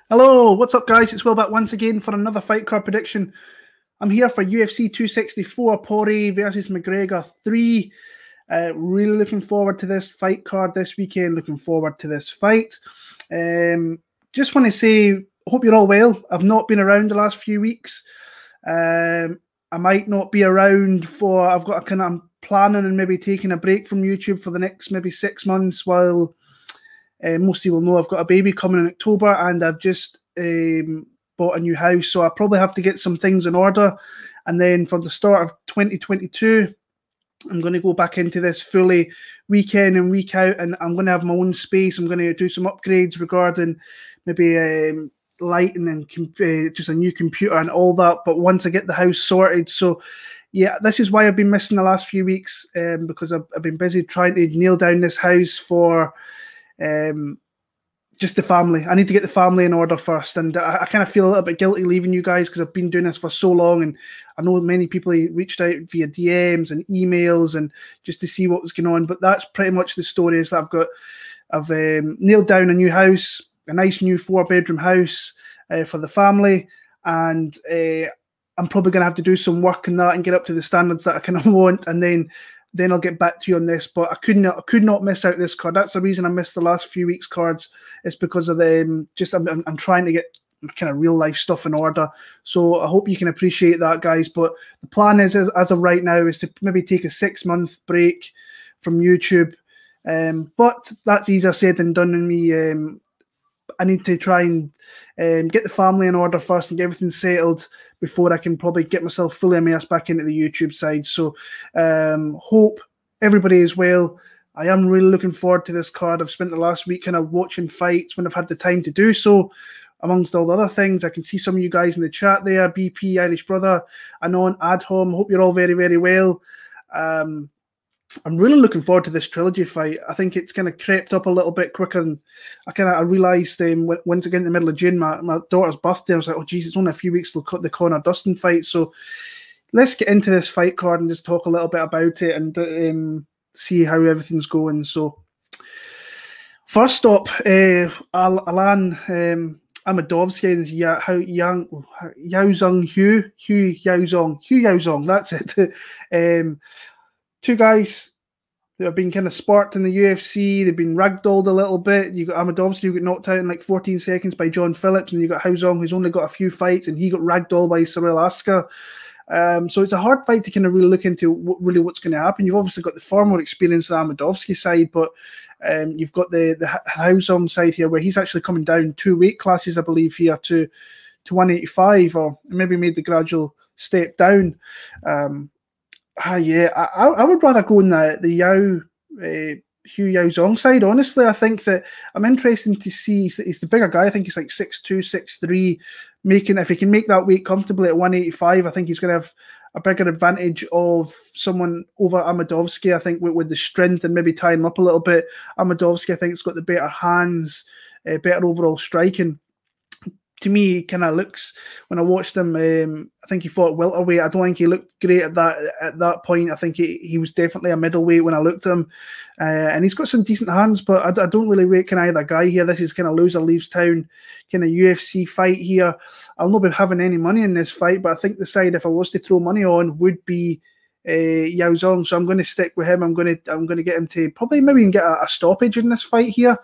Hello, what's up, guys? It's Will back once again for another fight card prediction. I'm here for UFC 264, Poirier versus McGregor 3. Really looking forward to this fight card this weekend. Looking forward to this fight. Just want to say, hope you're all well. I've not been around the last few weeks. I might not be around for. I'm planning on maybe taking a break from YouTube for the next maybe 6 months while. Most people know I've got a baby coming in October, and I've just bought a new house, so I probably have to get some things in order. And then for the start of 2022, I'm going to go back into this fully week in and week out, and I'm going to have my own space. I'm going to do some upgrades regarding maybe lighting and just a new computer and all that. But once I get the house sorted, so yeah, this is why I've been missing the last few weeks, because I've been busy trying to nail down this house for. Just the family. I need to get the family in order first, and I kind of feel a little bit guilty leaving you guys because I've been doing this for so long, and I know many people reached out via DMs and emails and just to see what was going on. But that's pretty much the story. Is that I've nailed down a new house, a nice new 4-bedroom house for the family, and I'm probably going to have to do some work in that and get up to the standards that I kind of want, and then I'll get back to you on this. But I could not miss out this card. That's the reason I missed the last few weeks' cards. It's because of the I'm trying to get kind of real life stuff in order. So I hope you can appreciate that, guys. But the plan is, as of right now, is to maybe take a 6-month break from YouTube. But that's easier said than done. And me, I need to try and get the family in order first and get everything settled before I can probably get myself fully immersed back into the YouTube side. So hope everybody is well. I am really looking forward to this card. I've spent the last week kind of watching fights when I've had the time to do so, amongst all the other things. I can see some of you guys in the chat there, BP, Irish Brother, Anon, Adhom. Hope you're all very, very well. I'm really looking forward to this trilogy fight. I think it's kind of crept up a little bit quicker than I realised once again in the middle of June, my daughter's birthday. I was like, oh, geez, it's only a few weeks till the Conor Dustin fight. So let's get into this fight card and just talk a little bit about it and see how everything's going. So first up, Alan Akhmedov's Hugh Yaozong. That's it. Two guys that have been kind of sparked in the UFC. They've been ragdolled a little bit. You got Akhmedov, who got knocked out in like 14 seconds by John Phillips, and you got Yaozong, who's only got a few fights, and he got ragdolled by Cyril Asker. So it's a hard fight to kind of really look into what's going to happen. You've obviously got the far more experience on the Akhmedovsky side, but you've got the Yaozong side here, where he's actually coming down 2 weight classes, I believe, here to 185, or maybe made the gradual step down. Yeah, I would rather go on the Hugh Yaozong side. Honestly, I think that I'm interested to see. He's the bigger guy. I think he's like 6'2", 6'3". If he can make that weight comfortably at 185, I think he's going to have a bigger advantage of someone over Akhmedovsky. I think with the strength and maybe tying him up a little bit. Akhmedovsky, I think, has got the better hands, better overall striking. To me, he kind of looks, when I watched him, I think he fought welterweight. I don't think he looked great at that point. I think he was definitely a middleweight when I looked at him. And he's got some decent hands, but I don't really rate kind of either guy here. This is kind of loser leaves town kind of UFC fight here. I'll not be having any money in this fight, but I think the side, if I was to throw money on, would be Yaozong. So I'm going to stick with him. I'm going to get him to probably maybe even get a stoppage in this fight here.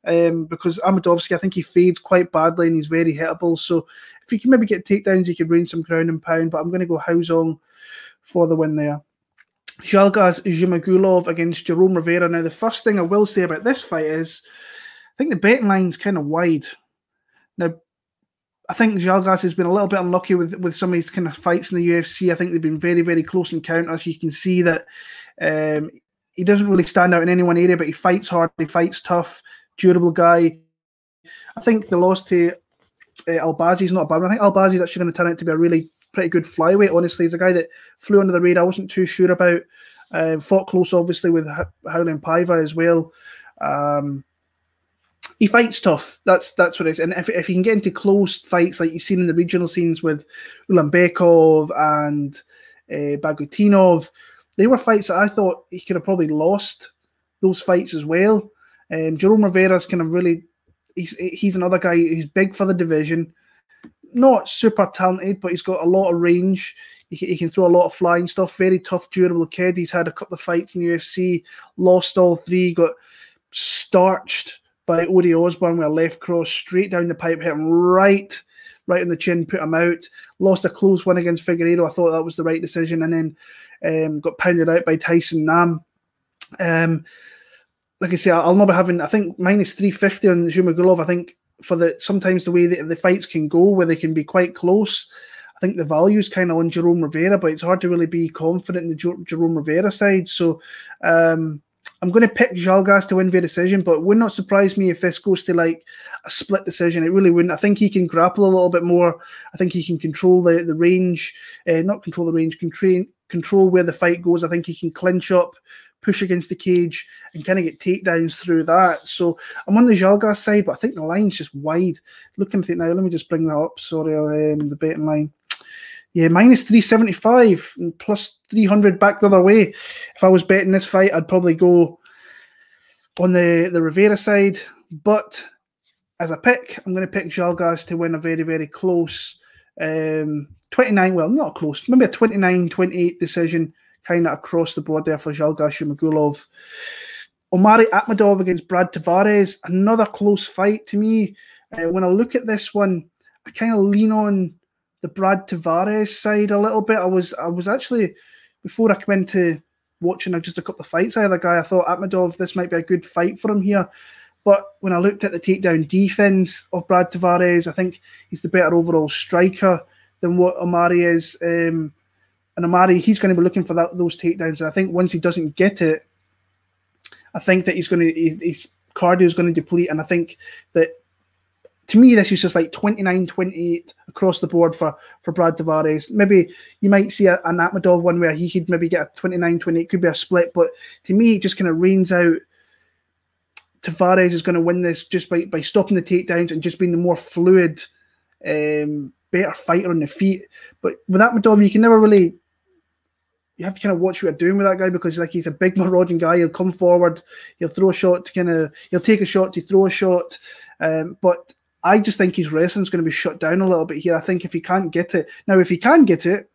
Because Akhmedovsky, I think he fades quite badly and he's very hittable. So if he can maybe get takedowns, he could ruin some ground and pound. But I'm going to go Yaozong for the win there. Zhalgas Zhumagulov against Jerome Rivera. Now, the first thing I will say about this fight is I think the betting line's kind of wide. Now, I think Zhalgas has been a little bit unlucky with some of his kind of fights in the UFC. I think they've been very, very close encounters. You can see that he doesn't really stand out in any one area, but he fights hard, he fights tough. Durable guy. I think the loss to Albazi is not a bad one. I think Albazi is actually going to turn out to be a really pretty good flyweight. Honestly, he's a guy that flew under the radar. I wasn't too sure about. Fought close, obviously, with Howling Paiva as well. He fights tough. That's what it is. And if he can get into close fights like you've seen in the regional scenes with Ulanbekov and Bagutinov, they were fights that I thought he could have probably lost those fights as well. Jerome Rivera's kind of really he's another guy who's big for the division. Not super talented, but he's got a lot of range. He can throw a lot of flying stuff. Very tough, durable kid. He's had a couple of fights in the UFC, lost all 3, got starched by Odi Osborne with a left cross straight down the pipe, hit him right on the chin, put him out. Lost a close one against Figueiredo. I thought that was the right decision, and then got pounded out by Tyson Nam. Like I say, I'll not be having, I think, minus 350 on Zhumagulov. I think sometimes the way that the fights can go, where they can be quite close, I think the value is kind of on Jerome Rivera, but it's hard to really be confident in the Jerome Rivera side. So I'm going to pick Zhalgas to win via decision, but it would not surprise me if this goes to like a split decision. It really wouldn't. I think he can grapple a little bit more. I think he can control the range, not control the range, control where the fight goes. I think he can clinch up, push against the cage, and kind of get takedowns through that. So I'm on the Zhalgas side, but I think the line's just wide. Looking at it now, let me just bring that up. Sorry, the betting line. Yeah, minus 375 and plus 300 back the other way. If I was betting this fight, I'd probably go on the Rivera side. But as a pick, I'm going to pick Zhalgas to win a very, very close 29, well, not close, maybe a 29-28 decision, kind of across the board there for Zhalgas Zhumagulov. Omari Akhmedov against Brad Tavares, another close fight to me. When I look at this one, I kind of lean on the Brad Tavares side a little bit. I was actually, before I come into watching just a couple of fights out of the guy, I thought Akhmedov, this might be a good fight for him here. But when I looked at the takedown defense of Brad Tavares, I think he's the better overall striker than what Omari is. And Omari, he's going to be looking for those takedowns. And I think once he doesn't get it, I think that his cardio is going to deplete. And I think that, to me, this is just like 29-28 across the board for Brad Tavares. Maybe you might see an Akhmedov one where he could maybe get a 29-28, could be a split. But to me, it just kind of rains out. Tavares is going to win this just by stopping the takedowns and just being the more fluid, better fighter on the feet. But with Akhmedov, you can never really, you have to kind of watch what you're doing with that guy, because like he's a big marauding guy. He'll come forward, he'll throw a shot to he'll take a shot to throw a shot. But I just think his wrestling's going to be shut down a little bit here. I think if he can't get it, now if he can get it,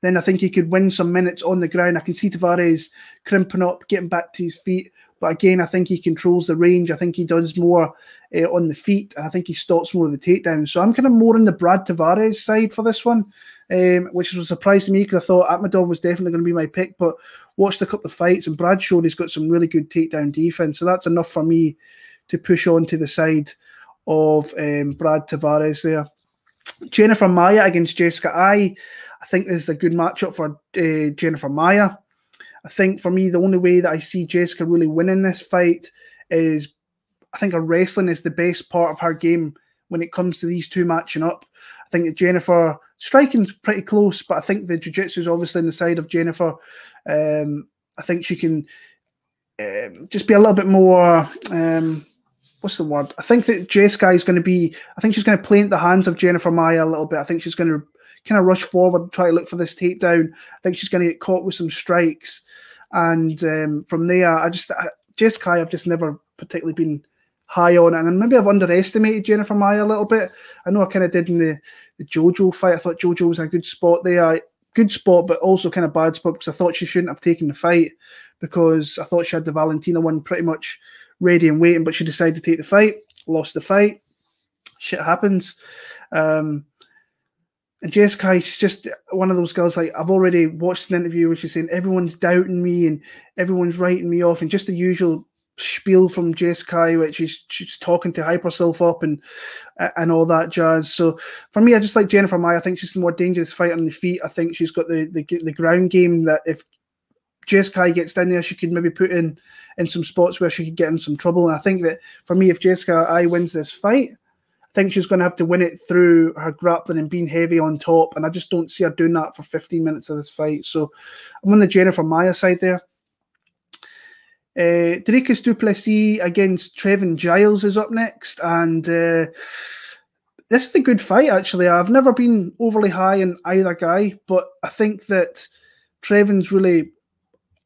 then I think he could win some minutes on the ground. I can see Tavares crimping up, getting back to his feet. But again, I think he controls the range. I think he does more on the feet, and I think he stops more of the takedowns. So I'm kind of more on the Brad Tavares side for this one, which was a surprise to me because I thought Akhmedov was definitely going to be my pick. But watched a couple of fights, and Brad showed he's got some really good takedown defense. So that's enough for me to push on to the side of Brad Tavares there. Jennifer Maia against Jessica Ai. I think this is a good matchup for Jennifer Maia. I think for me, the only way that I see Jessica really winning this fight is, I think her wrestling is the best part of her game when it comes to these two matching up. I think that Jennifer, striking's pretty close, but I think the jiu-jitsu is obviously on the side of Jennifer. I think she can just be a little bit more, what's the word? I think that Jessica is going to be, I think she's going to play into the hands of Jennifer Maia a little bit. I think she's going to kind of rush forward, try to look for this takedown. I think she's going to get caught with some strikes. And from there, Jessica, I've just never particularly been high on. And maybe I've underestimated Jennifer Maia a little bit. I know I kind of did in the Jojo fight. I thought Jojo was a good spot there. Good spot, but also kind of bad spot, because I thought she shouldn't have taken the fight, because I thought she had the Valentina one pretty much ready and waiting, but she decided to take the fight, lost the fight. Shit happens. And Jessica is just one of those girls, like, I've already watched an interview where she's saying everyone's doubting me and everyone's writing me off, and just the usual spiel from Jessica, which she's talking to hype herself up and all that jazz. So for me, I just like Jennifer Maia. I think she's the more dangerous fighter on the feet. I think she's got the ground game that if Jessica gets down there, she could maybe put in some spots where she could get in some trouble. And I think that for me, if Jessica wins this fight, I think she's going to have to win it through her grappling and being heavy on top. And I just don't see her doing that for 15 minutes of this fight. So I'm on the Jennifer Maia side there. Dricus du Plessis against Trevin Giles is up next. And this is a good fight, actually. I've never been overly high in either guy, but I think that Trevin's really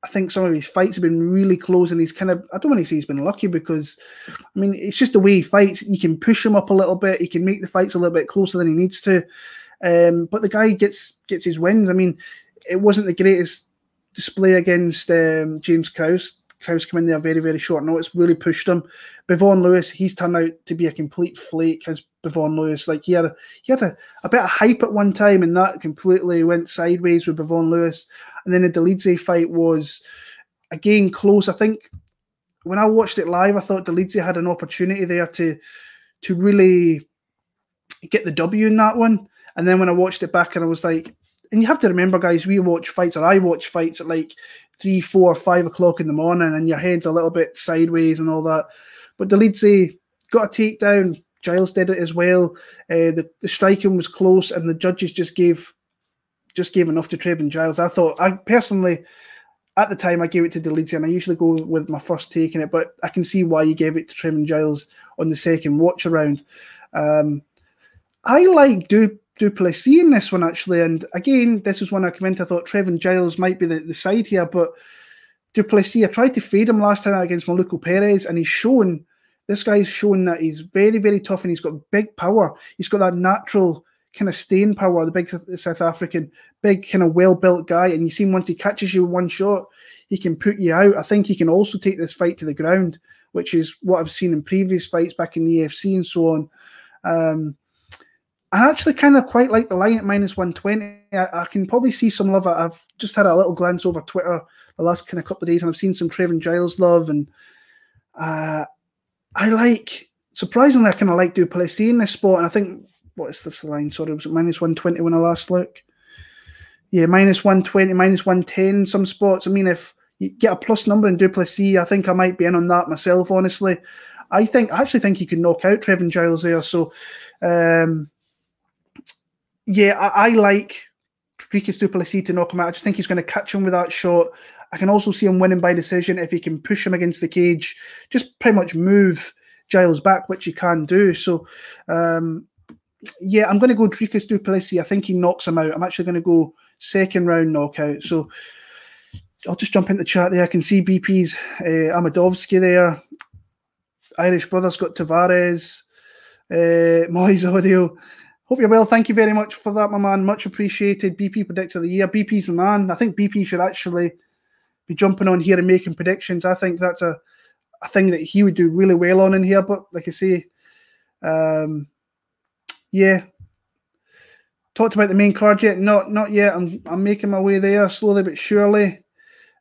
I think some of his fights have been really close, and he's kind of, I don't want to say he's been lucky because, I mean, it's just the way he fights. You can push him up a little bit. He can make the fights a little bit closer than he needs to. But the guy gets his wins. I mean, it wasn't the greatest display against James Krause. Krause came in there very, very short notice, really pushed him. Bevon Lewis, he's turned out to be a complete flake, has Bevon Lewis. Like, he had a bit of hype at one time, and that completely went sideways with Bevon Lewis. And then the Dolidze fight was, again, close. I think when I watched it live, I thought Dolidze had an opportunity there to really get the W in that one. And then when I watched it back, and I was like, and you have to remember, guys, I watch fights at like 3, 4, 5 o'clock in the morning, and your head's a little bit sideways and all that. But Dolidze got a takedown. Giles did it as well. The striking was close, and the judges just gave enough to Trevin Giles. I personally, at the time, I gave it to Dolidze, and I usually go with my first take in it, but I can see why you gave it to Trevin Giles on the second watch around. I like Plessis in this one, actually, and again, this is when I come into, I thought Trevin Giles might be the side here, but Plessis, I tried to fade him last time against Maluco Perez, and this guy's shown that he's very, very tough, and he's got big power. He's got that natural kind of staying power, the big South African, big kind of well-built guy, and you see him once he catches you with one shot, he can put you out. I think he can also take this fight to the ground, which is what I've seen in previous fights back in the UFC and so on. I actually kind of quite like the line at -120. I can probably see some love. I've just had a little glance over Twitter the last kind of couple of days, and I've seen some Trevin Giles love, and surprisingly, I kind of like Plessis in this spot, and I think, what is this line? Sorry, was it -120 when I last looked? Yeah, -120, -110, some spots. I mean, if you get a plus number in Plessis, I think I might be in on that myself, honestly. I actually think he could knock out Trevin Giles there, so... yeah, I like Dricus du Plessis to knock him out. I just think he's going to catch him with that shot. I can also see him winning by decision if he can push him against the cage, just pretty much move Giles back, which he can do. So, yeah, I'm going to go Dricus du Plessis. I think he knocks him out. I'm actually going to go second round knockout. So I'll just jump into the chat there. I can see BP's Akhmedovsky there. Irish Brothers got Tavares. Moy's audio. Hope you're well. Thank you very much for that, my man. Much appreciated. BP Predictor of the Year. BP's the man. I think BP should actually be jumping on here and making predictions. I think that's a thing that he would do really well on in here. But like I say, yeah. Talked about the main card yet? Not yet. I'm making my way there slowly but surely.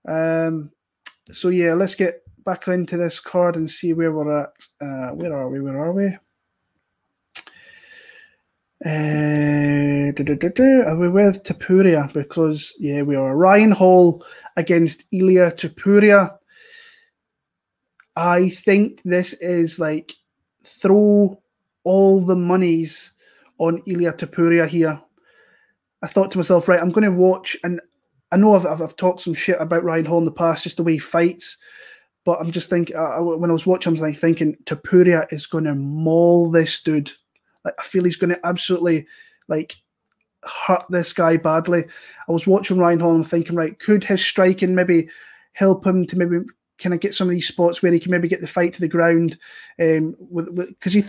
So yeah, let's get back into this card and see where we're at. Where are we? Are we with Topuria? Because yeah, we are. Ryan Hall against Ilia Topuria. I think this is like throw all the monies on Ilia Topuria here. I thought to myself, right, I'm going to watch, and I know I've talked some shit about Ryan Hall in the past, just the way he fights, but I'm just thinking, when I was watching, I was like thinking, Topuria is going to maul this dude. Like, I feel he's going to absolutely like hurt this guy badly. I was watching Ryan Hall and thinking, right, could his striking maybe help him to maybe kind of get some of these spots where he can maybe get the fight to the ground? Because his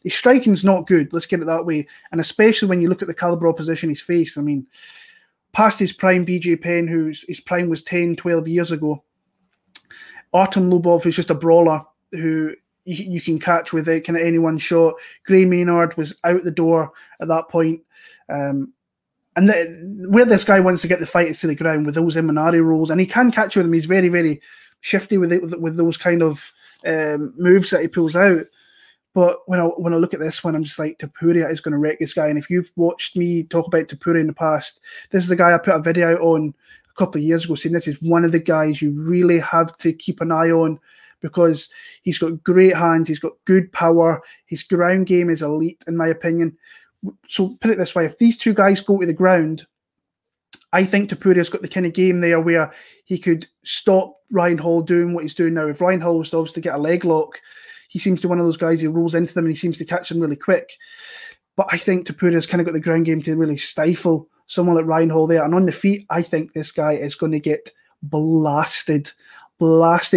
striking's not good. Let's get it that way. And especially when you look at the caliber opposition he's faced. I mean, past his prime, BJ Penn, his prime was 10, 12 years ago. Artem Lubov is just a brawler who you can catch with kind of any one shot. Gray Maynard was out the door at that point. Where this guy wants to get the fighters to the ground with those Imanari rolls, and he can catch with them. He's very, very shifty with those kind of moves that he pulls out. But when I look at this one, I'm just like, Topuria is going to wreck this guy. And if you've watched me talk about Topuria in the past, this is the guy I put a video out on a couple of years ago saying this is one of the guys you really have to keep an eye on, because he's got great hands, he's got good power, his ground game is elite, in my opinion. So put it this way, if these two guys go to the ground, I think Topuria's got the kind of game there where he could stop Ryan Hall doing what he's doing now. If Ryan Hall was to obviously get a leg lock, he seems to be one of those guys who rolls into them and he seems to catch them really quick. But I think Topuria's kind of got the ground game to really stifle someone like Ryan Hall there. And on the feet, I think this guy is going to get blasted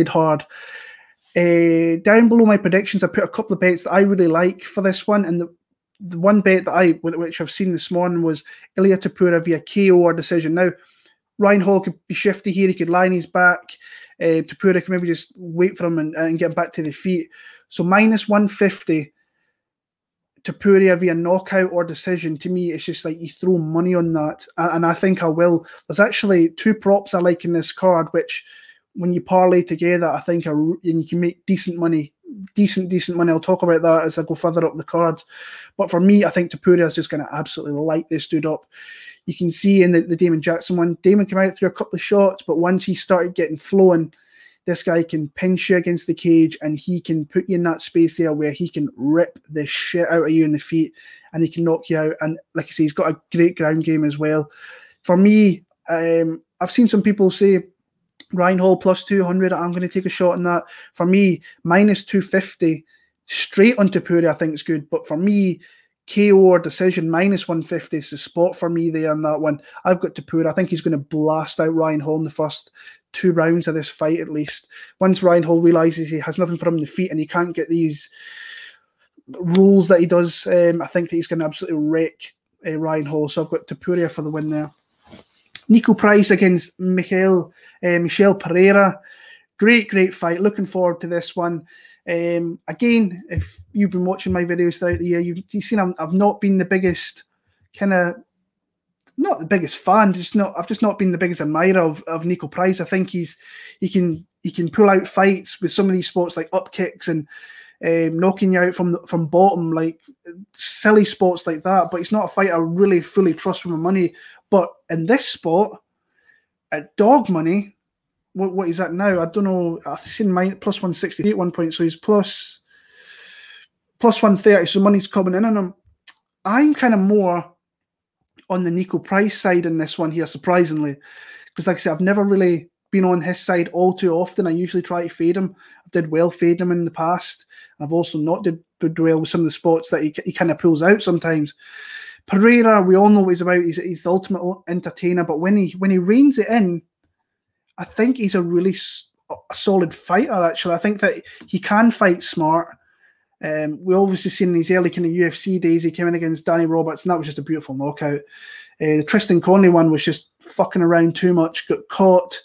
hard. Down below my predictions, I put a couple of bets that I really like for this one, and the one bet that which I've seen this morning was Ilia Topuria via KO or decision. Now, Ryan Hall could be shifty here. He could lie on his back. Topuria can maybe just wait for him and get him back to the feet. So minus 150, Topuria via knockout or decision. To me, it's just like you throw money on that. And I think I will. There's actually 2 props I like in this card, which when you parlay together, I think and you can make decent money. Decent money. I'll talk about that as I go further up the cards. But for me, I think Topuria is just going to absolutely light this dude up. You can see in the Damon Jackson one, Damon came out through a couple of shots, but once he started getting flowing, this guy can pinch you against the cage and he can put you in that space there where he can rip the shit out of you in the feet and he can knock you out. And like I say, he's got a great ground game as well. For me, I've seen some people say Ryan Hall plus 200. I'm going to take a shot on that. For me, minus 250 straight on Topuria, I think it's good. But for me, KO or decision minus 150 is the spot for me there on that one. I've got Topuria. I think he's going to blast out Ryan Hall in the first 2 rounds of this fight at least. Once Ryan Hall realises he has nothing for him in the feet and he can't get these rolls that he does, I think that he's going to absolutely wreck Ryan Hall. So I've got Topuria for the win there. Niko Price against Michel Pereira. Great fight. Looking forward to this one. Again, if you've been watching my videos throughout the year, you've seen I've not been the biggest not the biggest fan. I've just not been the biggest admirer of Niko Price. I think he can pull out fights with some of these spots like up kicks and knocking you out from bottom, like silly spots like that. But he's not a fighter I really fully trust with my money. But in this spot, at dog money, what is that now? I don't know. I've seen mine plus 160 at one point, so he's plus 130. So money's coming in on him. I'm kind of more on the Niko Price side in this one here, surprisingly, because like I said, I've never really been on his side all too often. I usually try to fade him. I did well fade him in the past. I've also not did well with some of the spots that he kind of pulls out sometimes. Pereira, we all know what he's about. He's the ultimate entertainer, but when he reins it in, I think he's a really solid fighter, actually. I think that he can fight smart. We obviously seen in his early kind of UFC days, he came in against Danny Roberts, and that was just a beautiful knockout. The Tristan Conley one was just fucking around too much, got caught,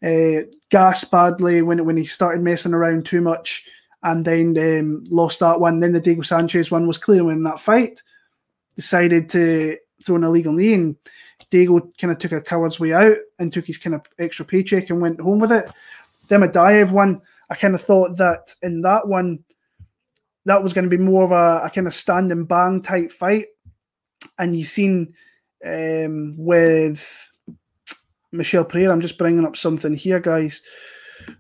gassed badly when he started messing around too much, and then lost that one. Then the Diego Sanchez one was clear winning that fight. Decided to throw an illegal knee, and Diego kind of took a coward's way out and took his kind of extra paycheck and went home with it. The Madaev one, I kind of thought that in that one, that was going to be more of a kind of stand and bang type fight. And you've seen with Michel Pereira, I'm just bringing up something here, guys,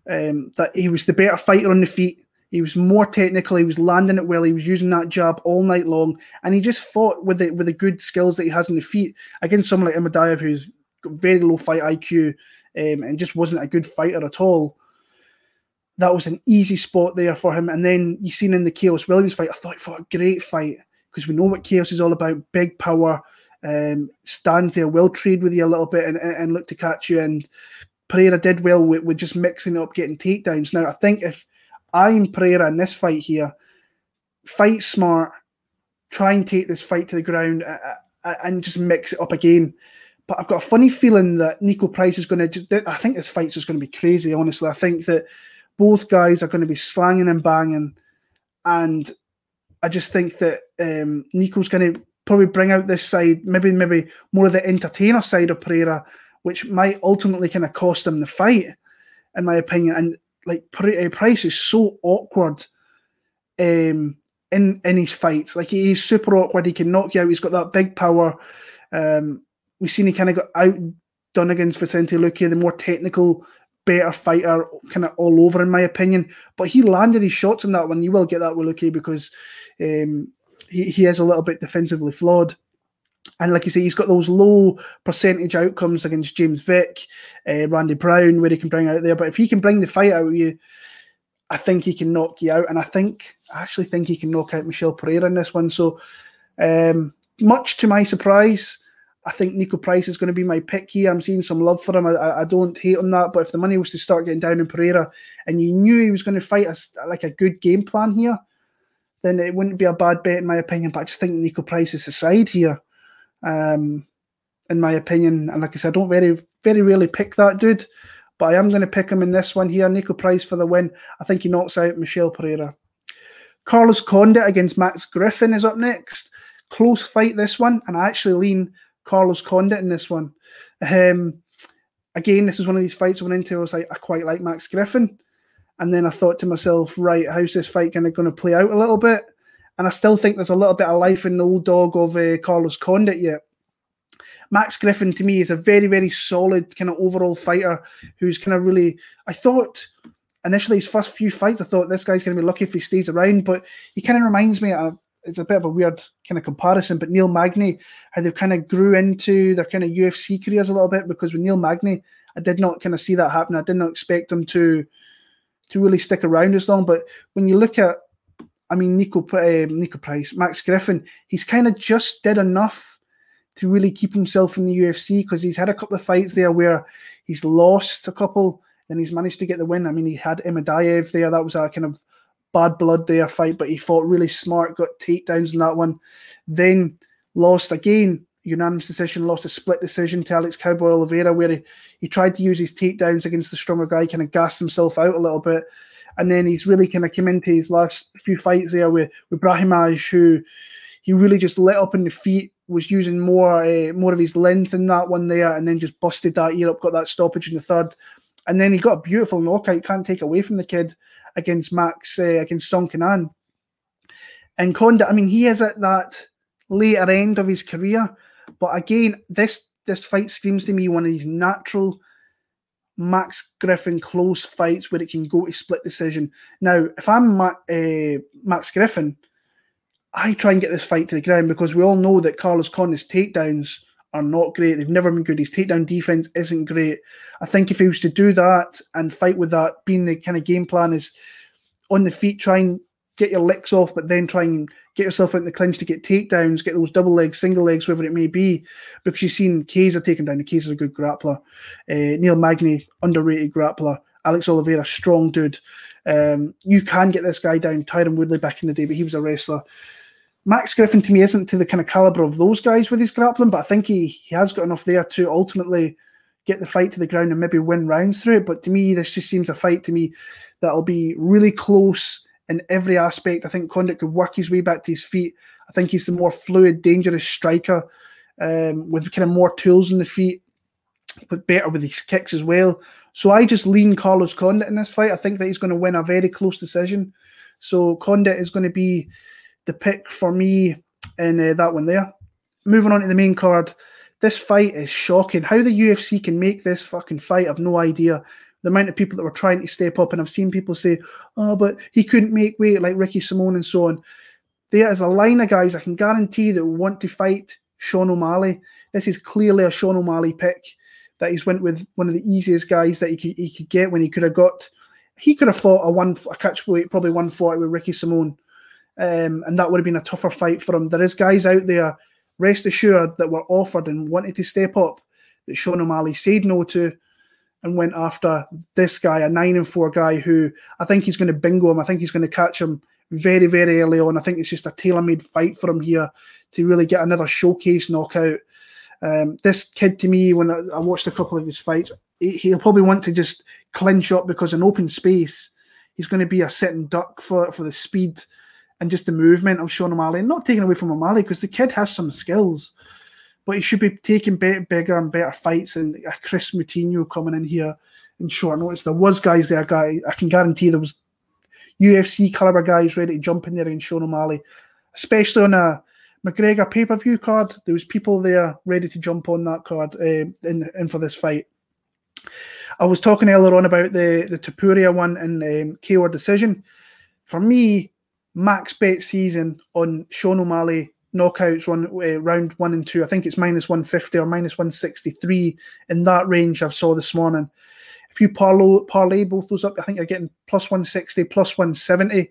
that he was the better fighter on the feet. He was more technical. He was landing it well. He was using that jab all night long, and he just fought with the good skills that he has on the feet against someone like Akhmedov, who's got very low fight IQ and just wasn't a good fighter at all. That was an easy spot there for him. And then you seen in the Chaos Williams fight, I thought he fought a great fight because we know what Chaos is all about: big power, stands there, will trade with you a little bit and look to catch you. And Pereira did well with just mixing it up, getting takedowns. Now I think if I'm Pereira in this fight here, fight smart, try and take this fight to the ground and just mix it up again. But I've got a funny feeling that Niko Price is going to I think this fight's just going to be crazy, honestly. I think that both guys are going to be slanging and banging. And I just think that Niko's going to probably bring out this side, maybe more of the entertainer side of Pereira, which might ultimately kind of cost him the fight, in my opinion. And like Price is so awkward in his fights. Like he's super awkward. He can knock you out. He's got that big power. We've seen he kind of got outdone against Vicente Luque, the more technical, better fighter, kind of all over, in my opinion. But he landed his shots in that one. You will get that with Luque because he is a little bit defensively flawed. And like you say, he's got those low percentage outcomes against James Vick, Randy Brown, where he can bring out there. But if he can bring the fight out of you, I think he can knock you out. And I actually think he can knock out Michel Pereira in this one. So much to my surprise, I think Niko Price is going to be my pick here. I'm seeing some love for him. I don't hate on that, but if the money was to start getting down in Pereira and you knew he was going to fight like a good game plan here, then it wouldn't be a bad bet in my opinion. But I just think Niko Price is the side here, in my opinion. And like I said, I don't very rarely pick that dude, but I am going to pick him in this one here. Niko Price for the win. I think he knocks out Michel Pereira. Carlos Condit against Max Griffin is up next. Close fight, this one, and I actually lean Carlos Condit in this one. Again, this is one of these fights I went into. I was like, I quite like Max Griffin. And then I thought to myself, right, how's this fight going to play out a little bit? And I still think there's a little bit of life in the old dog of Carlos Condit yet. Max Griffin, to me, is a very, very solid kind of overall fighter who's kind of really, I thought, initially his first few fights, I thought this guy's going to be lucky if he stays around, but he kind of reminds me of, it's a bit of a weird kind of comparison, but Neil Magny, how they kind of grew into their kind of UFC careers a little bit, because with Neil Magny, I did not kind of see that happen. I did not expect him to really stick around as long. But when you look at, I mean, Niko Price, Max Griffin, he's kind of just did enough to really keep himself in the UFC, because he's had a couple of fights there where he's lost a couple, and he's managed to get the win. I mean, he had Imadaev there. That was a kind of bad blood there fight, but he fought really smart, got takedowns in that one. Then lost again, unanimous decision, lost a split decision to Alex Cowboy Oliveira, where he tried to use his takedowns against the stronger guy, kind of gassed himself out a little bit. And then he's really kind of come into his last few fights there with Brahimaj, who he really just lit up in the feet, was using more of his length in that one there, and then just busted that ear up, got that stoppage in the third. And then he got a beautiful knockout, can't take away from the kid, against against Song Kenan. And Condit, I mean, he is at that later end of his career, but again, this fight screams to me one of these natural Max Griffin close fights where it can go to split decision. Now, if I'm Max Griffin, I try and get this fight to the ground, because we all know that Carlos Condit's takedowns are not great. They've never been good. His takedown defense isn't great. I think if he was to do that and fight with that, being the kind of game plan is on the feet, try and get your licks off, but then try and get yourself out in the clinch to get takedowns, get those double legs, single legs, whatever it may be, because you've seen Kayser taken down. Kayser's a good grappler. Neil Magny, underrated grappler. Alex Oliveira, strong dude. You can get this guy down. Tyron Woodley back in the day, but he was a wrestler. Max Griffin, to me, isn't to the kind of caliber of those guys with his grappling, but I think he has got enough there to ultimately get the fight to the ground and maybe win rounds through it. But to me, this just seems a fight to me that'll be really close in every aspect. I think Condit could work his way back to his feet. I think he's the more fluid, dangerous striker with kind of more tools in the feet, but better with his kicks as well. So I just lean Carlos Condit in this fight. I think that he's going to win a very close decision. So Condit is going to be the pick for me in that one there. Moving on to the main card. This fight is shocking. How the UFC can make this fucking fight, I've no idea. The amount of people that were trying to step up, and I've seen people say, oh, but he couldn't make weight, like Ricky Simone and so on. There is a line of guys I can guarantee that want to fight Sean O'Malley. This is clearly a Sean O'Malley pick, that he's went with one of the easiest guys that he could get when he could have got. He could have fought a catch weight, probably 140 with Ricky Simone. And that would have been a tougher fight for him. There is guys out there, rest assured, that were offered and wanted to step up, that Sean O'Malley said no to and went after this guy, a 9-4 guy who I think he's going to bingo him. I think he's going to catch him very, very early on. I think it's just a tailor-made fight for him here to really get another showcase knockout. This kid, to me, when I watched a couple of his fights, he'll probably want to just clinch up, because in open space, he's going to be a sitting duck for the speed and just the movement of Sean O'Malley. And not taking away from O'Malley, because the kid has some skills, but he should be taking bigger and better fights. And Kris Moutinho coming in here in short notice. There was guys there, I can guarantee there was UFC caliber guys ready to jump in there against Sean O'Malley, especially on a McGregor pay-per-view card. There was people there ready to jump on that card in for this fight. I was talking earlier on about the Topuria one and KO decision. For me, max bet season on Sean O'Malley knockouts round 1 and 2. I think it's -150 or -163 in that range I saw this morning. If you parlay both those up, I think you're getting +160, +170.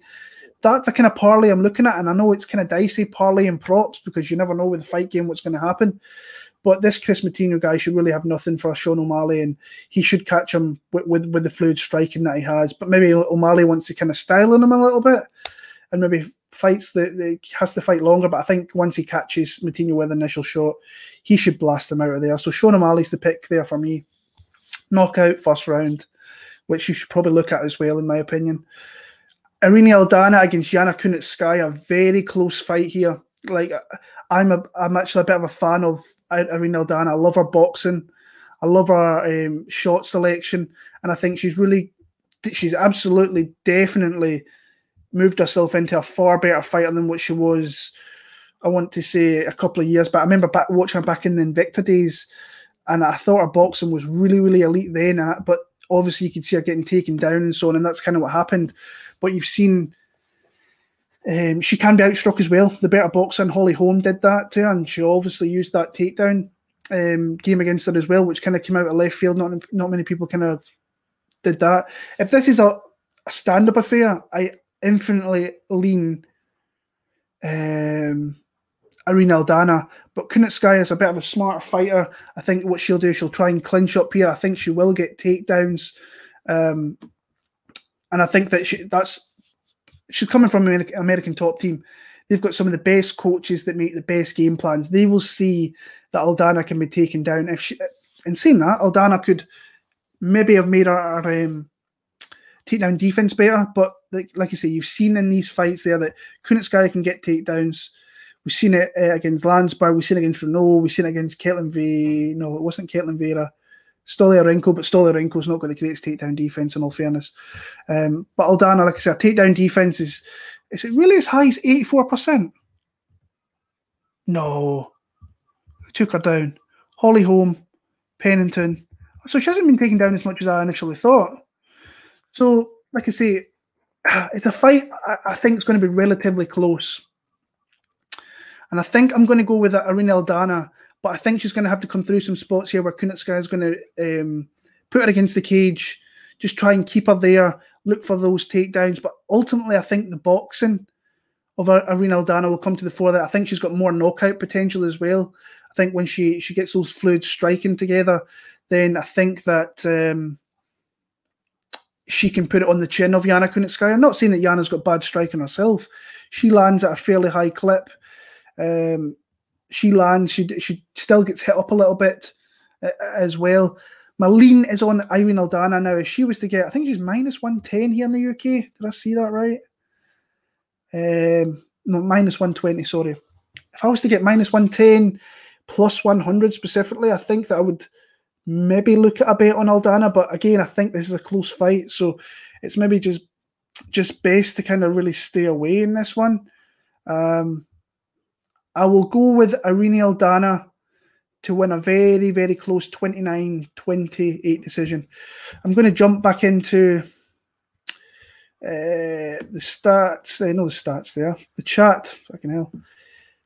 That's a kind of parlay I'm looking at, and I know it's kind of dicey parlay and props, because you never know with the fight game what's going to happen. But this Kris Moutinho guy should really have nothing for Sean O'Malley, and he should catch him with the fluid striking that he has. But maybe O'Malley wants to kind of style on him a little bit, and maybe fights that has to fight longer. But I think once he catches Moutinho with the initial shot, he should blast him out of there. So Sean O'Malley's the pick there for me. Knockout, first round, which you should probably look at as well, in my opinion. Irene Aldana against Yana Kunitskaya, very close fight here. Like, I'm actually a bit of a fan of Irene Aldana. I love her boxing. I love her shot selection, and I think she's absolutely, definitely moved herself into a far better fighter than what she was, I want to say, a couple of years back. I remember watching her back in the Invicta days, and I thought her boxing was really, really elite then. But obviously, you could see her getting taken down and so on, and that's kind of what happened. But you've seen she can be outstruck as well. The better boxer, and Holly Holm, did that to her, and she obviously used that takedown game against her as well, which kind of came out of left field. Not many people kind of did that. If this is a stand-up affair, I infinitely lean Irene Aldana, but Kunitskaya is a bit of a smarter fighter. I think what she'll do, she'll try and clinch up here. I think she will get takedowns, and I think that she's coming from an American top team. They've got some of the best coaches that make the best game plans. They will see that Aldana can be taken down. In saying that, Aldana could maybe have made her takedown defense better, but like you say, you've seen in these fights there that Kunitskaya can get takedowns. We've seen it against Landsberg, we've seen it against Renault, we've seen it against No, it wasn't Ketlin Vera. Stoliarenko, but Stoliarenko's not got the greatest takedown defense, in all fairness. But Aldana, like I said, takedown defense is it really as high as 84%? No. Who took her down? Holly Holm, Pennington. So she hasn't been taken down as much as I initially thought. So, like I say, it's a fight I think it's going to be relatively close. And I think I'm going to go with Irene Aldana, but I think she's going to have to come through some spots here where Kunitskaya is going to put her against the cage, just try and keep her there, look for those takedowns. But ultimately, I think the boxing of Irene Aldana will come to the fore there. I think she's got more knockout potential as well. I think when she gets those fluids striking together, then I think that she can put it on the chin of Yana Kunitskaya. I'm not saying that Yana's got bad striking herself. She lands at a fairly high clip. She still gets hit up a little bit as well. My lean is on Irene Aldana now. If she was to get, I think she's minus 110 here in the UK. Did I see that right? No, minus 120, sorry. If I was to get minus 110 plus 100 specifically, I think that I would maybe look at a bet on Aldana. But again, I think this is a close fight. So it's maybe just best to kind of really stay away in this one. I will go with Irene Aldana to win a very, very close 29-28 decision. I'm going to jump back into the stats. No, the stats there. The chat. Fucking hell.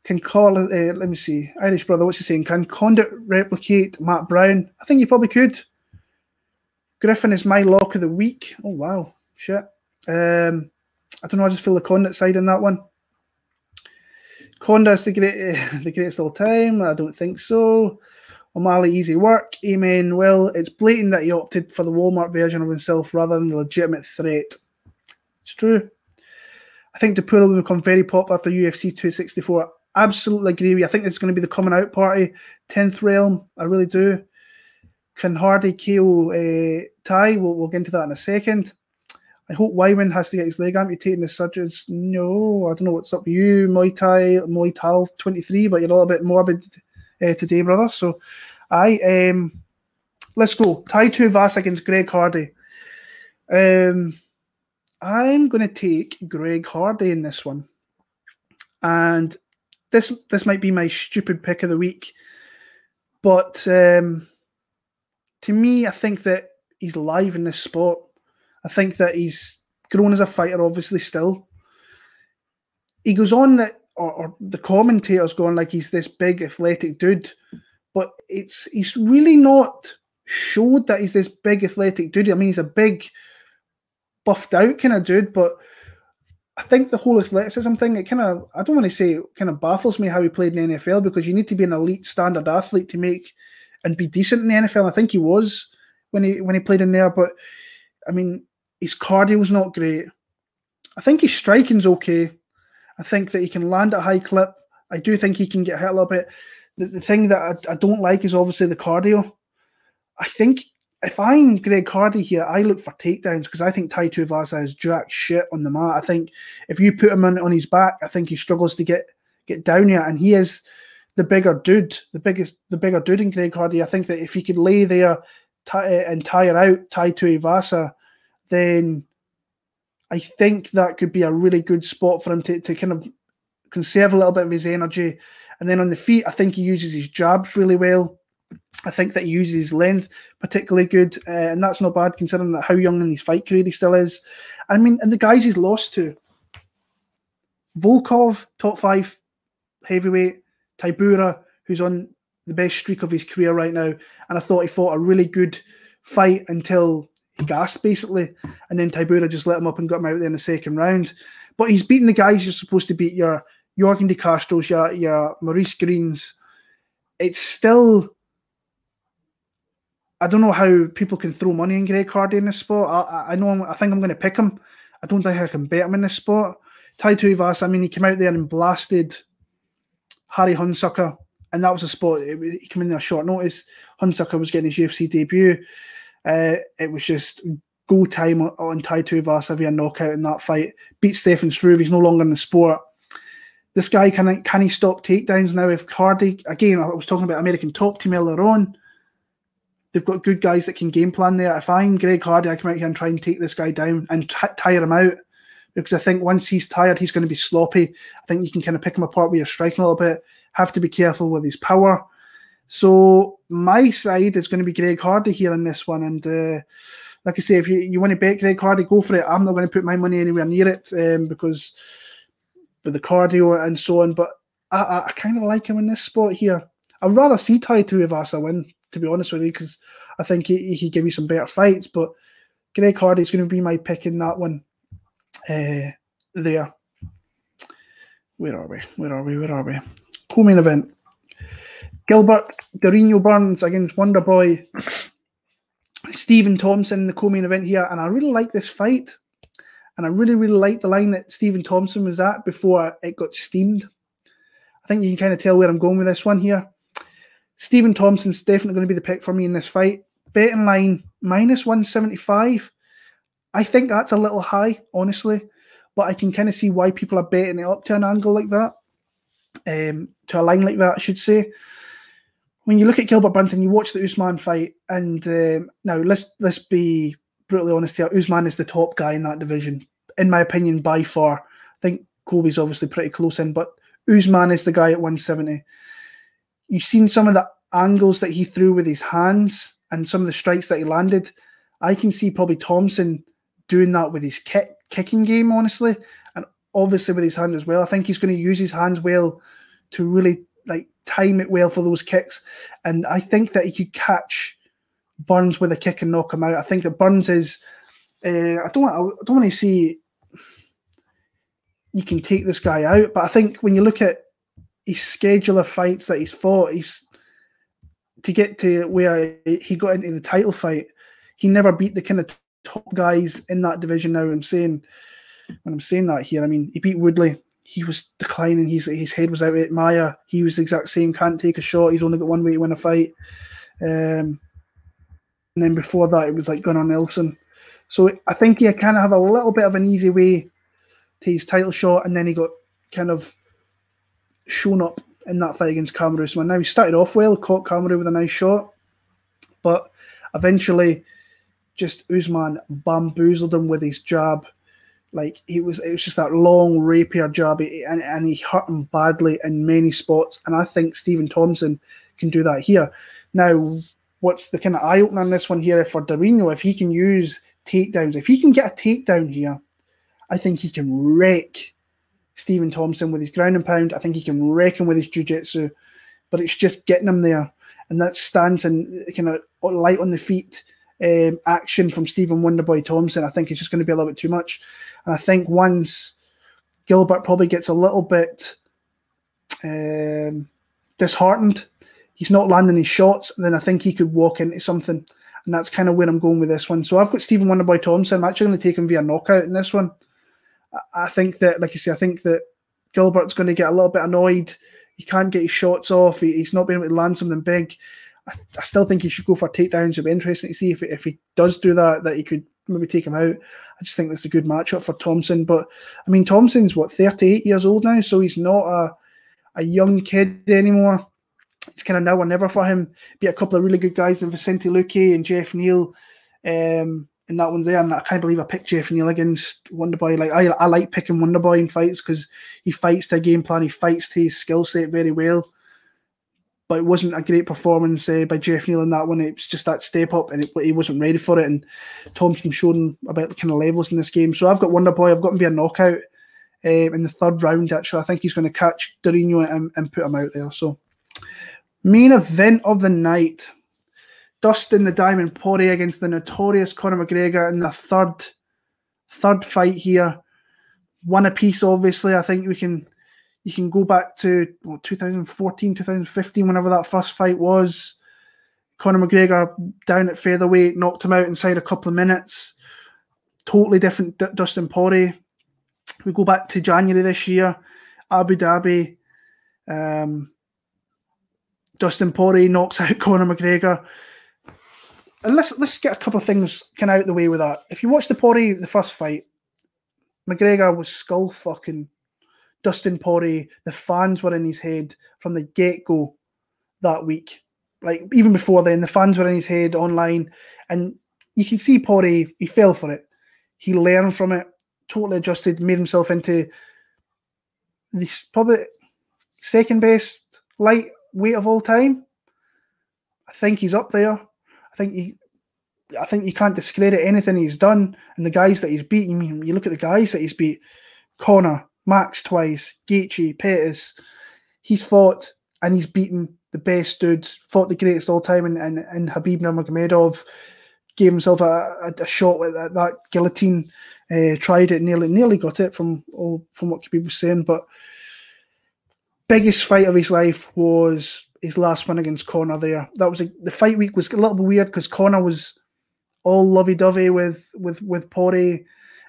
Can call it, let me see. Irish brother, what's he saying? Can Condit replicate Matt Brown? I think he probably could. Griffin is my lock of the week. Oh, wow. Shit. I don't know. I just feel the Condit side in that one. Condit is the greatest of all time. I don't think so. O'Malley, easy work. Amen. Well, it's blatant that he opted for the Walmart version of himself rather than the legitimate threat. It's true. I think Topuria will become very popular after UFC 264. Absolutely agree with you. I think it's going to be the coming out party. 10th realm. I really do. Can Hardy KO Ty? We'll get into that in a second. I hope Wyman has to get his leg amputated in the surgeons. No, I don't know what's up with you, Muay Thai 23, but you're a little bit morbid today, brother. So, let's go. Tai Tuivasa against Greg Hardy. I'm going to take Greg Hardy in this one, and this might be my stupid pick of the week, but to me, I think that he's live in this spot. I think that he's grown as a fighter, obviously, still. He goes on that, or the commentator's going like he's this big, athletic dude, but he's really not showed that he's this big, athletic dude. I mean, he's a big, buffed out kind of dude, but I think the whole athleticism thing, it kind of, I don't want to say it kind of baffles me how he played in the NFL, because you need to be an elite standard athlete to make and be decent in the NFL. I think he was when he played in there, but I mean, his cardio's not great. I think his striking's okay. I think that he can land at a high clip. I do think he can get hit a little bit. The thing that I don't like is obviously the cardio. I think if I'm Greg Hardy here, I look for takedowns, because I think Tai Tuivasa is jack shit on the mat. I think if you put him on his back, I think he struggles to get down here, and he is the bigger dude, the bigger dude in Greg Hardy. I think that if he could lay there and tire out Tai Tuivasa, then I think that could be a really good spot for him to kind of conserve a little bit of his energy. And then on the feet, I think he uses his jabs really well. I think that he uses his length particularly good, and that's not bad considering how young in his fight career he still is. I mean, and the guys he's lost to, Volkov, top 5 heavyweight, Tybura, who's on the best streak of his career right now, and I thought he fought a really good fight until he gasped, basically, and then Tybura just let him up and got him out there in the second round. But he's beaten the guys you're supposed to beat, your Jorgen de Castro's, your Maurice Greens. It's still... I don't know how people can throw money in Greg Hardy in this spot. I think I'm going to pick him. I don't think I can bet him in this spot. Tai Tuivasa, I mean, he came out there and blasted Harry Hunsucker, and that was a spot. He came in there short notice. Hunsucker was getting his UFC debut. It was just go time on Tai Tuivasa via knockout in that fight. Beat Stefan Struve. He's no longer in the sport. This guy, can he stop takedowns now? If Hardy, again, I was talking about American Top Team earlier on, they've got good guys that can game plan there. If I'm Greg Hardy, I come out here and try and take this guy down and tire him out, because I think once he's tired, he's going to be sloppy. I think you can kind of pick him apart with your striking a little bit. Have to be careful with his power. So my side is going to be Greg Hardy here in this one. And like I say, if you want to bet Greg Hardy, go for it. I'm not going to put my money anywhere near it because with the cardio and so on. But I kind of like him in this spot here. I'd rather see Tai Tuivasa win, to be honest with you, because I think he could give you some better fights. But Greg Hardy is going to be my pick in that one. There. Where are we? Co-main event. Gilbert, Dorino Burns against Wonderboy Stephen Thompson in the co-main event here. And I really like this fight. And I really, really like the line that Stephen Thompson was at before it got steamed. I think you can kind of tell where I'm going with this one here. Stephen Thompson's definitely going to be the pick for me in this fight. Betting line, -175. I think that's a little high, honestly. But I can kind of see why people are betting it up to an angle like that. To a line like that, I should say. When you look at Gilbert Burns and you watch the Usman fight, and now let's be brutally honest here, Usman is the top guy in that division, in my opinion, by far. I think Colby's obviously pretty close in, but Usman is the guy at 170. You've seen some of the angles that he threw with his hands and some of the strikes that he landed. I can see probably Thompson doing that with his kicking game, honestly, and obviously with his hands as well. I think he's going to use his hands well to really time it well for those kicks, and I think that he could catch Burns with a kick and knock him out. I think that Burns is. I don't want to say you can take this guy out, but I think when you look at his schedule of fights that he's fought, to get to where he got into the title fight, he never beat the kind of top guys in that division. Now when I'm saying that here, I mean he beat Woodley. He was declining. His head was out at Maia. He was the exact same. Can't take a shot. He's only got one way to win a fight. And then before that, it was like Gunnar Nelson. So I think he kind of have a little bit of an easy way to his title shot, and then he got kind of shown up in that fight against Kamaru Usman. Now he started off well, caught Kamaru with a nice shot, but eventually, just Usman bamboozled him with his jab. It was just that long rapier jab, and he hurt him badly in many spots. And I think Stephen Thompson can do that here. Now, what's the kind of eye opener on this one here for Dorino? If he can use takedowns, if he can get a takedown here, I think he can wreck Stephen Thompson with his ground and pound. I think he can wreck him with his jiu-jitsu, but it's just getting him there. And that stance and kind of light on the feet action from Stephen Wonderboy Thompson, I think it's just going to be a little bit too much. And I think once Gilbert probably gets a little bit disheartened. He's not landing his shots, then I think he could walk into something. And that's kind of where I'm going with this one. So I've got Stephen Wonderboy Thompson. I'm actually going to take him via knockout in this one. I think that, like I say, I think that Gilbert's going to get a little bit annoyed. He can't get his shots off. He's not being able to land something big. I still think he should go for takedowns. It'll be interesting to see if he does do that he could maybe take him out. I just think that's a good matchup for Thompson. But, I mean, Thompson's, 38 years old now, so he's not a young kid anymore. It's kind of now or never for him. Beat a couple of really good guys in Vicente Luque and Jeff Neal, and that one's there. And I can't believe I picked Jeff Neal against Wonderboy. Like I like picking Wonderboy in fights because he fights to a game plan. He fights to his skill set very well. But it wasn't a great performance by Jeff Neal in that one. It was just that step up, and he wasn't ready for it. And Thompson showed him about the kind of levels in this game. So I've got Wonderboy. I've got him via knockout in the third round. Actually, I think he's going to catch Durinho and put him out there. So. Main event of the night. Dustin the Diamond Poirier against the notorious Conor McGregor in the third fight here. One apiece, obviously. I think you can go back to 2014, 2015, whenever that first fight was. Conor McGregor down at featherweight, knocked him out inside a couple of minutes. Totally different Dustin Poirier. We go back to January this year, Abu Dhabi. Dustin Poirier knocks out Conor McGregor. And let's get a couple of things kind of out of the way with that. If you watch the first fight, McGregor was skull fucking Dustin Poirier. The fans were in his head from the get-go that week. Like, even before then, the fans were in his head online. And you can see Poirier, he fell for it. He learned from it, totally adjusted, made himself into the probably second best lightweight of all time. I think he's up there. I think you can't discredit anything he's done and the guys that he's beat. You look at the guys that he's beat: Conor, Max twice, Gaethje, Pettis. He's fought and he's beaten the best dudes. Fought the greatest all time, and Khabib Nurmagomedov gave himself a shot with that guillotine. Tried it, nearly got it from what Khabib was saying, but. Biggest fight of his life was his last one against Conor there. That was the fight week was a little bit weird because Conor was all lovey-dovey with Poirier.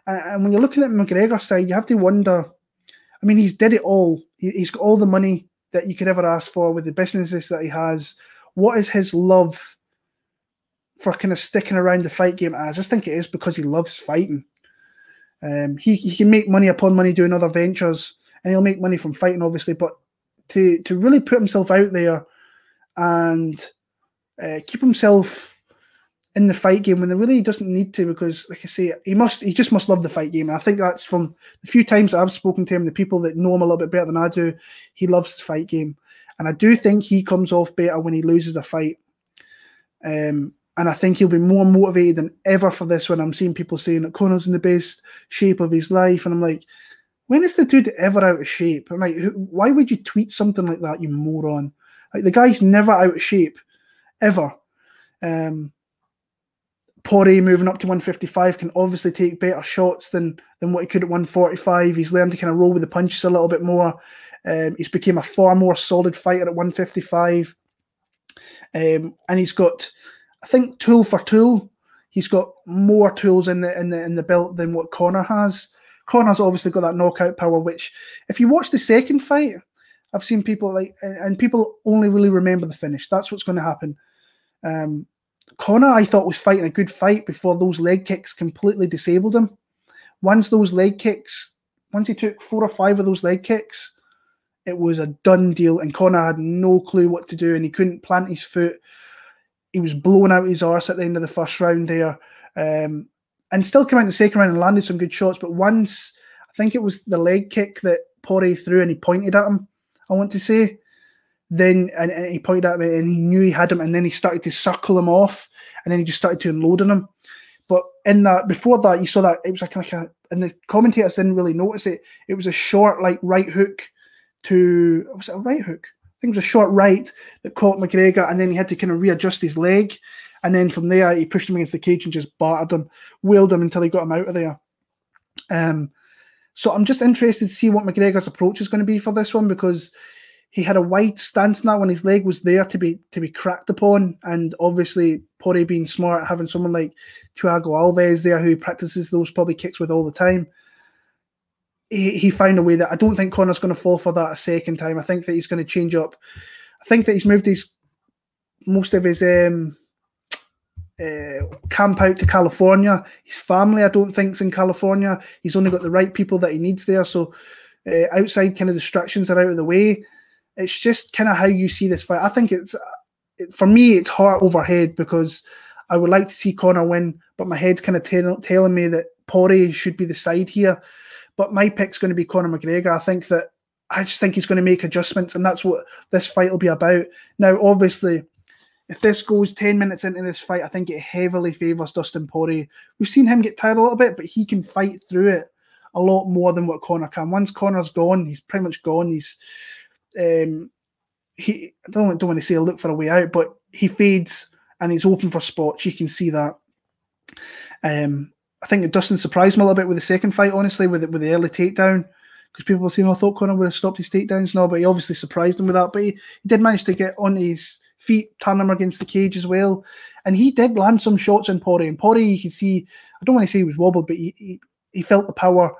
And when you're looking at McGregor's side, you have to wonder, I mean, he's did it all. He's got all the money that you could ever ask for with the businesses that he has. What is his love for kind of sticking around the fight game? I just think it is because he loves fighting. He can make money upon money doing other ventures, and he'll make money from fighting, obviously, but to really put himself out there and keep himself in the fight game when he really doesn't need to, because, like I say, he just must love the fight game. And I think that's from the few times that I've spoken to him, the people that know him a little bit better than I do, he loves the fight game. And I do think he comes off better when he loses a fight. And I think he'll be more motivated than ever for this one. I'm seeing people saying that Conor's in the best shape of his life. And I'm like, when is the dude ever out of shape? I'm like, why would you tweet something like that, you moron? Like, the guy's never out of shape, ever. Poirier moving up to 155 can obviously take better shots than what he could at 145. He's learned to kind of roll with the punches a little bit more. He's become a far more solid fighter at 155. And he's got, I think, tool for tool, he's got more tools in the belt than what Conor has. Conor's obviously got that knockout power, which, if you watch the second fight, I've seen people and people only really remember the finish. That's what's going to happen. Conor, I thought, was fighting a good fight before those leg kicks completely disabled him. Once he took 4 or 5 of those leg kicks, it was a done deal, and Conor had no clue what to do, and he couldn't plant his foot. He was blowing out his arse at the end of the first round there. And still came out in the second round and landed some good shots. But once, I think it was the leg kick that Poirier threw and he pointed at him, I want to say. Then, and he pointed at him and he knew he had him, and then he started to circle him off, and then he just started to unload on him. But before that, you saw that it was and the commentators didn't really notice it. It was a short, right hook was it a right hook? I think it was a short right that caught McGregor, and then he had to kind of readjust his leg. And then from there, he pushed him against the cage and just battered him, wheeled him until he got him out of there. So I'm just interested to see what McGregor's approach is going to be for this one, because he had a wide stance in that when his leg was there to be cracked upon, and obviously Poirier being smart, having someone like Thiago Alves there who practices those probably kicks with all the time. He found a way that I don't think Conor's going to fall for that a second time. I think that he's going to change up. I think that he's moved most of his camp out to California. His family, I don't think, is in California. He's only got the right people that he needs there. So outside kind of distractions are out of the way. It's just kind of how you see this fight. I think for me, it's heart over head, because I would like to see Conor win, but my head's kind of telling me that Poirier should be the side here. But my pick's going to be Conor McGregor. I just think he's going to make adjustments, and that's what this fight will be about. Now, obviously, if this goes 10 minutes into this fight, I think it heavily favours Dustin Poirier. We've seen him get tired a little bit, but he can fight through it a lot more than what Conor can. Once Conor's gone, he's pretty much gone. I don't want to say he'll look for a way out, but he fades and he's open for spots. You can see that. I think that Dustin surprised me a little bit with the second fight, honestly, with the early takedown, because people were saying, I thought Conor would have stopped his takedowns. No, but he obviously surprised him with that. But he did manage to get on his feet, turn him against the cage as well. And he did land some shots on Poirier. And Poirier, you can see, I don't want to say he was wobbled, but he felt the power.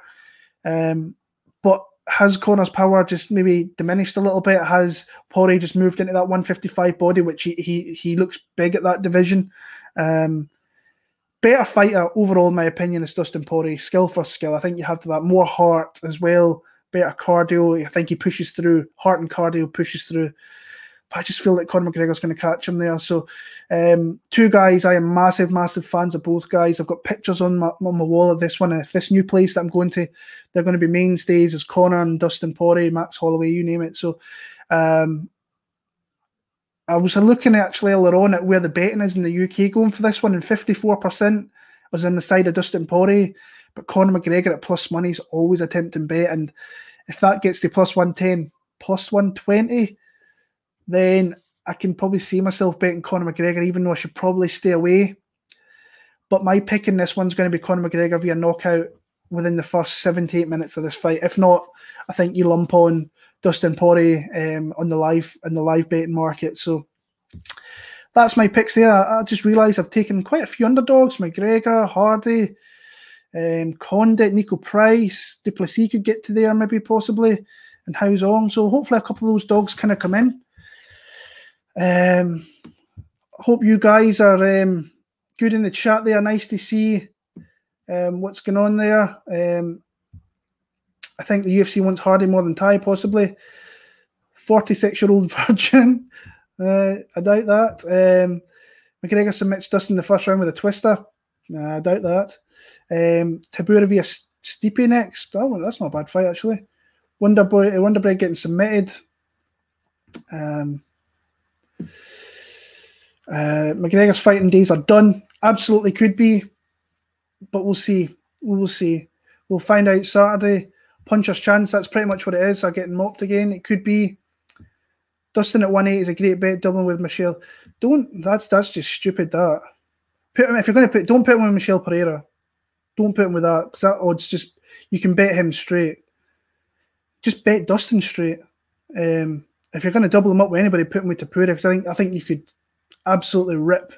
But has Conor's power just maybe diminished a little bit? Has Poirier just moved into that 155 body, which he looks big at that division? Better fighter overall, in my opinion, is Dustin Poirier. Skill for skill. I think you have to that more heart as well. Better cardio. I think he pushes through. Heart and cardio pushes through. But I just feel like Conor McGregor's going to catch him there. So, two guys, I am massive, massive fans of both guys. I've got pictures on my wall of this one. And if this new place that I'm going to, they're going to be mainstays as Conor and Dustin Poirier, Max Holloway, you name it. So, I was looking actually earlier on at where the betting is in the UK going for this one, and 54% was on the side of Dustin Poirier, but Conor McGregor at plus money is always a tempting bet. And if that gets to plus 110, plus 120, then I can probably see myself betting Conor McGregor, even though I should probably stay away. But my pick in this one's going to be Conor McGregor via knockout within the first 7 to 8 minutes of this fight. If not, I think you lump on Dustin Poirier on the live betting market. So that's my picks there. I just realised I've taken quite a few underdogs: McGregor, Hardy, Condit, Niko Price, Plessis could get to there maybe possibly, and How's On. So hopefully a couple of those dogs kind of come in. Hope you guys are good in the chat there. Nice to see what's going on there. I think the UFC wants Hardy more than Ty, possibly. 46-year-old virgin. I doubt that. McGregor submits Dustin in the first round with a twister. I doubt that. Topuria via Stipe next. Oh, that's not a bad fight, actually. Wonderbread getting submitted. McGregor's fighting days are done. Absolutely could be. But we'll see. We will see. We'll find out Saturday. Puncher's chance, that's pretty much what it is. Are getting mopped again. It could be. Dustin at 1-8 is a great bet, doubling with Michel. That's just stupid, that. If you're going to don't put him with Michel Pereira. Don't put him with that, because that odds just, you can bet him straight. Just bet Dustin straight. If you're going to double him up with anybody, put him with Topuria, because I think you could absolutely rip.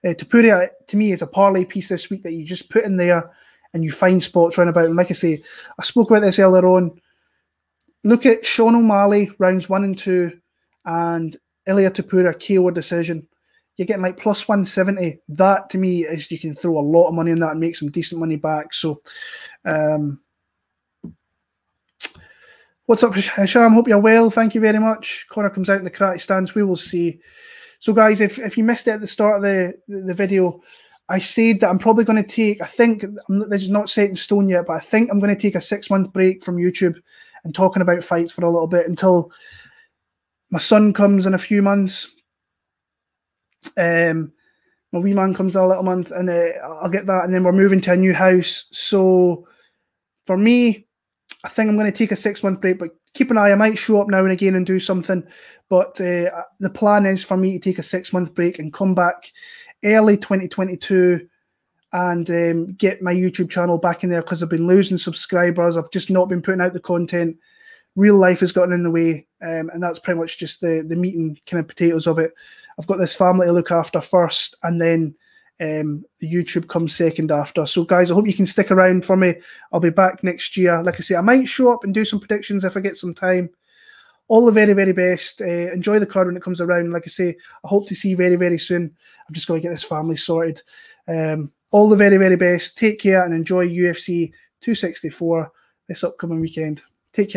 Topuria, to me, is a parlay piece this week that you just put in there and you find spots round about. And like I say, I spoke about this earlier on. Look at Sean O'Malley, rounds 1 and 2, and Ilia Topuria, KO decision. You're getting like plus 170. That, to me, is you can throw a lot of money in that and make some decent money back. So, what's up, Hisham? Hope you're well. Thank you very much. Conor comes out in the karate stance. We will see. So, guys, if you missed it at the start of the video, I said that I'm probably going to take, this is not set in stone yet, but I think I'm going to take a 6-month break from YouTube and talking about fights for a little bit until my son comes in a few months. My wee man comes in a little month, and I'll get that, and then we're moving to a new house. So for me, I think I'm going to take a 6-month break, but keep an eye. I might show up now and again and do something, but the plan is for me to take a 6-month break and come back early 2022 and get my YouTube channel back in there, because I've been losing subscribers. I've just not been putting out the content. Real life has gotten in the way, and that's pretty much just the meat and kind of potatoes of it. I've got this family to look after first, and then the YouTube comes second after. So guys, I hope you can stick around for me. I'll be back next year. Like I say, I might show up and do some predictions if I get some time. All the very, very best. Enjoy the card when it comes around. Like I say, I hope to see you very, very soon. I'm just going to get this family sorted. All the very, very best. Take care and enjoy UFC 264 this upcoming weekend. Take care.